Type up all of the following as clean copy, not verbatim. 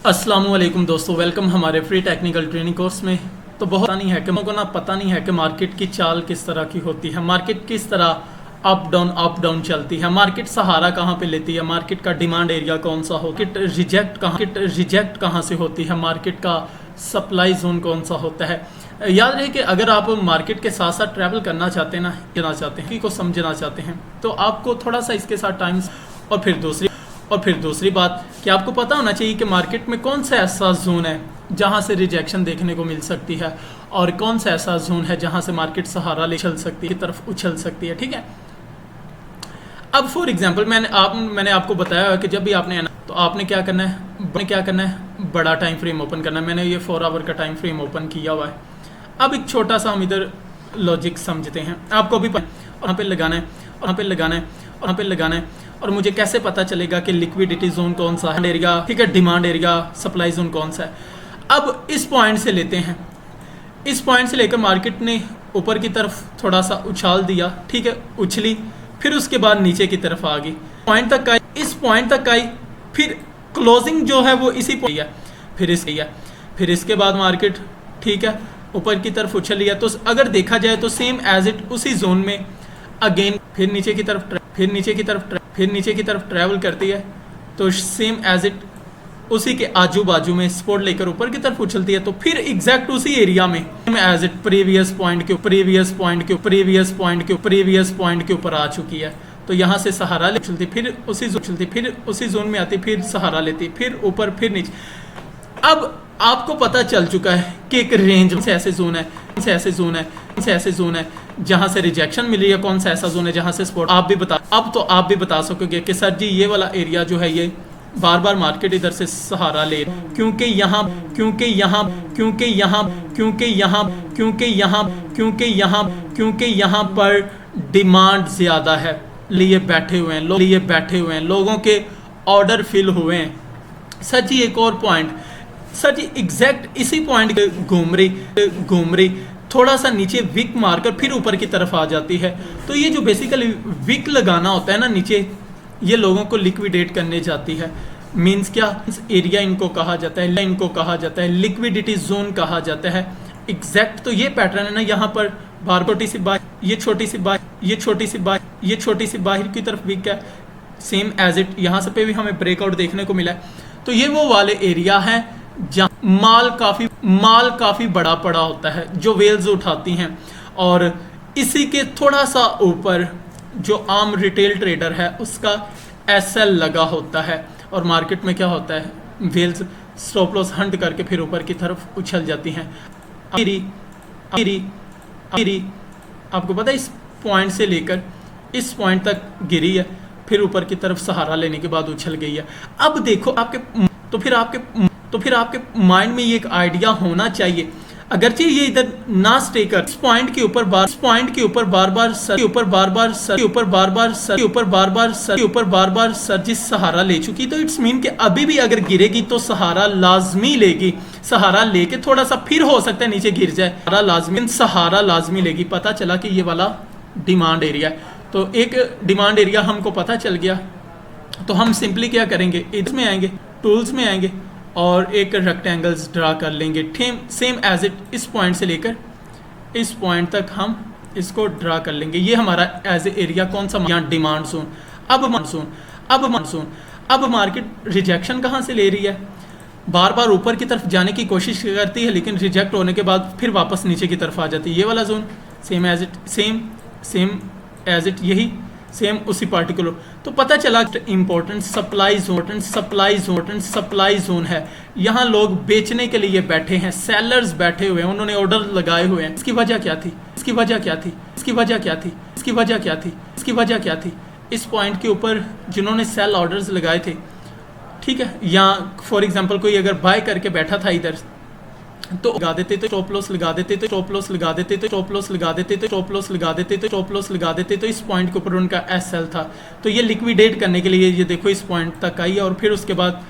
अस्सलामुअलैकुम दोस्तों, वेलकम हमारे फ्री टेक्निकल ट्रेनिंग कोर्स में। तो बहुत नहीं है कि लोगों को पता नहीं है कि मार्केट की चाल किस तरह की होती है, मार्केट किस तरह अप डाउन चलती है, मार्केट सहारा कहाँ पे लेती है, मार्केट का डिमांड एरिया कौन सा हो, मार्केट रिजेक्ट कहाँ से होती है, मार्केट का सप्लाई जोन कौन सा होता है। याद रहे कि अगर आप मार्केट के साथ साथ ट्रैवल करना चाहते हैं को समझना चाहते हैं तो आपको थोड़ा सा इसके साथ टाइम और फिर दूसरी बात कि आपको पता होना चाहिए कि मार्केट में कौन सा ऐसा जोन है जहां से रिजेक्शन देखने को मिल सकती है और कौन सा ऐसा जोन है जहां से मार्केट सहारा ले चल सकती है, की तरफ उछल सकती है। ठीक है, अब फॉर एग्जांपल मैंने आपको बताया कि जब भी आपने तो आपने क्या करना है, बड़ा टाइम फ्रेम ओपन करना है। मैंने ये 4 आवर का टाइम फ्रेम ओपन किया हुआ है। अब एक छोटा सा हम इधर लॉजिक समझते हैं। आपको भी वहाँ पे लगाना है और मुझे कैसे पता चलेगा कि लिक्विडिटी जोन कौन सा है, एरिया, ठीक है, डिमांड एरिया, सप्लाई जोन कौन सा है। अब इस पॉइंट से लेते हैं, इस पॉइंट से लेकर मार्केट ने ऊपर की तरफ थोड़ा सा उछाल दिया, ठीक है, उछली, फिर उसके बाद नीचे की तरफ आ गई, पॉइंट तक आई, इस पॉइंट तक आई, फिर क्लोजिंग जो है वो इसी पॉइंट है, फिर इसके बाद मार्केट, ठीक है, ऊपर की तरफ उछल लिया। तो अगर देखा जाए तो सेम एज इट उसी जोन में अगेन फिर नीचे की तरफ ट्रैवल करती है, तो सेम एज इट उसी के आजू बाजू में सपोर्ट लेकर ऊपर की तरफ उछलती है। तो फिर एग्जैक्ट उसी एरिया में एज इट प्रीवियस पॉइंट के ऊपर आ चुकी है। तो यहाँ से सहारा ले उछलती, फिर उसी जोन में आती, फिर सहारा लेती, फिर ऊपर, फिर नीचे। अब आपको पता चल चुका है कि एक रेंज से ऐसे जोन है जहां से रिजेक्शन मिल रही है, कौन सा ऐसा जोन है जहां से सपोर्ट। आप भी बता सकोगे कि सर जी ये वाला एरिया जो है ये बार बार मार्केट इधर से सहारा ले, क्योंकि यहाँ पर डिमांड ज्यादा है, लिए बैठे हुए हैं, लोगों के ऑर्डर फिल हुए हैं। सर जी एक और पॉइंट, सर जी एग्जैक्ट इसी पॉइंट घूम रही थोड़ा सा नीचे विक मारकर फिर ऊपर की तरफ आ जाती है। तो ये जो बेसिकली विक लगाना होता है ना नीचे, ये लोगों को लिक्विडेट करने जाती है। मींस क्या, एरिया इनको कहा जाता है, लिक्विडिटी जोन कहा जाता है। एग्जैक्ट तो ये पैटर्न है ना, यहाँ पर बार छोटी सी बाहर की तरफ विक है, सेम एज इट यहाँ से पे भी हमें ब्रेकआउट देखने को मिला है। तो ये वो वाले एरिया है जहाँ माल काफी बड़ा पड़ा होता है जो वेल्स उठाती हैं, और इसी के थोड़ा सा ऊपर जो आम रिटेल ट्रेडर है उसका एसएल लगा होता है, और मार्केट में क्या होता है, वेल्स स्टॉप लॉस हंट करके फिर ऊपर की तरफ उछल जाती हैं। आपको पता है इस पॉइंट से लेकर इस पॉइंट तक गिरी है, फिर ऊपर की तरफ सहारा लेने के बाद उछल गई है। अब देखो तो फिर आपके माइंड में ये एक आइडिया होना चाहिए, अगरचे ये इधर ना स्टे कर, इस पॉइंट के ऊपर बार बार सर्जिस सहारा ले चुकी, तो इट्स मीन कि अभी भी अगर गिरेगी तो सहारा लाजमी लेगी, सहारा लेके थोड़ा सा फिर हो सकता है नीचे गिर जाए, सहारा लाजमी लेगी। पता चला कि ये वाला डिमांड एरिया है। तो एक डिमांड एरिया हमको पता चल गया, तो हम सिंपली क्या करेंगे, इसमें आएंगे, टूल्स में आएंगे और एक रेक्टेंगल्स ड्रा कर लेंगे, सेम एज इट इस पॉइंट से लेकर इस पॉइंट तक हम इसको ड्रा कर लेंगे। ये हमारा एज ए एरिया कौन सा, यहाँ डिमांड जोन। अब मार्केट रिजेक्शन कहाँ से ले रही है, बार बार ऊपर की तरफ जाने की कोशिश करती है, लेकिन रिजेक्ट होने के बाद फिर वापस नीचे की तरफ आ जाती है। ये वाला जोन सेम एज इट यही सेम उसी पार्टिकुलर। तो पता चला इंपॉर्टेंट सप्लाई जोन है। यहाँ लोग बेचने के लिए बैठे हैं, सेलर्स बैठे हुए हैं, उन्होंने ऑर्डर लगाए हुए हैं। इसकी वजह क्या थी? इस पॉइंट के ऊपर जिन्होंने सेल ऑर्डर्स लगाए थे, ठीक है, या फॉर एग्जांपल कोई अगर बाय करके बैठा था इधर, तो लगा देते तो स्टॉप लॉस लगा देते तो इस पॉइंट के ऊपर उनका एसएल था। तो ये लिक्विडेट करने के लिए ये देखो इस पॉइंट तक आई, और फिर उसके बाद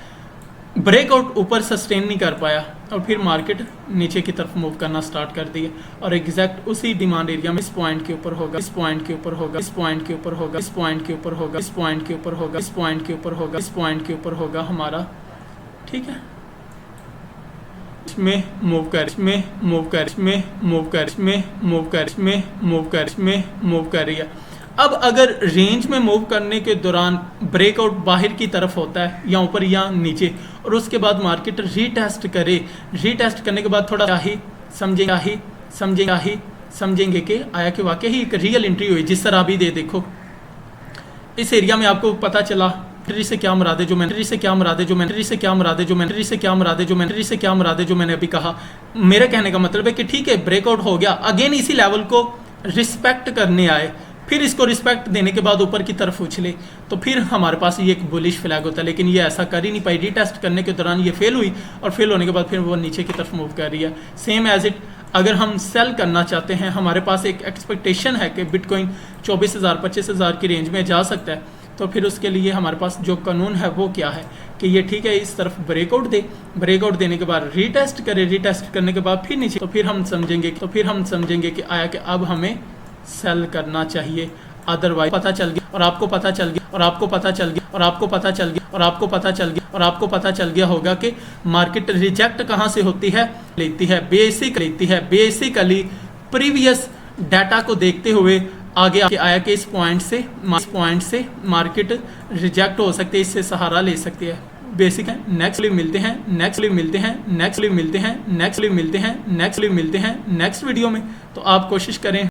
ब्रेकआउट ऊपर सस्टेन नहीं कर पाया और फिर मार्केट नीचे की तरफ मूव करना स्टार्ट कर दिए। और एग्जैक्ट उसी डिमांड एरिया में इस पॉइंट के ऊपर होगा, इस पॉइंट के ऊपर होगा, इस पॉइंट के ऊपर होगा, इस पॉइंट के ऊपर होगा, इस पॉइंट के ऊपर होगा, इस पॉइंट के ऊपर होगा, इस पॉइंट के ऊपर होगा, इस पॉइंट के ऊपर होगा हमारा, ठीक है, में मूव कर, में मूव कर, में मूव कर, में मूव कर, में मूव कर, में मूव कर रही है। अब अगर रेंज में मूव करने के दौरान ब्रेकआउट बाहर की तरफ होता है या ऊपर या नीचे, और उसके बाद मार्केट रीटेस्ट करे, रीटेस्ट करने के बाद थोड़ा ही समझेंगे कि आया कि वाकई ही एक रियल एंट्री हुई। जिस तरह अभी देखो इस एरिया में आपको पता चला एंट्री से क्या मुराद है, जो मैंने से क्या मुराद है, जो मैंने से क्या मुराद है, जो मैंने से क्या मुराद है, जो मैंने से क्या मुराद है, जो मैंने अभी कहा। मेरे कहने का मतलब है कि ठीक है ब्रेकआउट हो गया, अगेन इसी लेवल को रिस्पेक्ट करने आए, फिर इसको रिस्पेक्ट देने के बाद ऊपर की तरफ उछले, तो फिर हमारे पास ये एक बुलिश फ्लैग होता है। लेकिन ये ऐसा कर ही नहीं पाई, रीटेस्ट करने के दौरान ये फेल हुई और फेल होने के बाद फिर वो नीचे की तरफ मूव कर रही है। सेम एज इट अगर हम सेल करना चाहते हैं, हमारे पास एक एक्सपेक्टेशन है कि बिटकॉइन 24,000 25,000 की रेंज में जा सकता है, तो फिर उसके लिए हमारे पास जो कानून है वो क्या है कि ये ठीक है इस तरफ ब्रेकआउट दे, ब्रेकआउट देने के बाद रीटेस्ट करे, रीटेस्ट करने के बाद फिर नीचे, तो फिर हम समझेंगे कि आया कि अब हमें सेल करना चाहिए। अदरवाइज पता चल गया और आपको पता चल गया और आपको पता चल गया और आपको पता चल गया और आपको पता चल गया और आपको पता चल गया होगा कि मार्केट रिजेक्ट कहाँ से होती है, लेती है बेसिकली प्रीवियस डाटा को देखते हुए आगे आया कि इस पॉइंट से मार्केट रिजेक्ट हो सकती है, इससे सहारा ले सकती है। बेसिक है। नेक्स्ट वीडियो में। तो आप कोशिश करें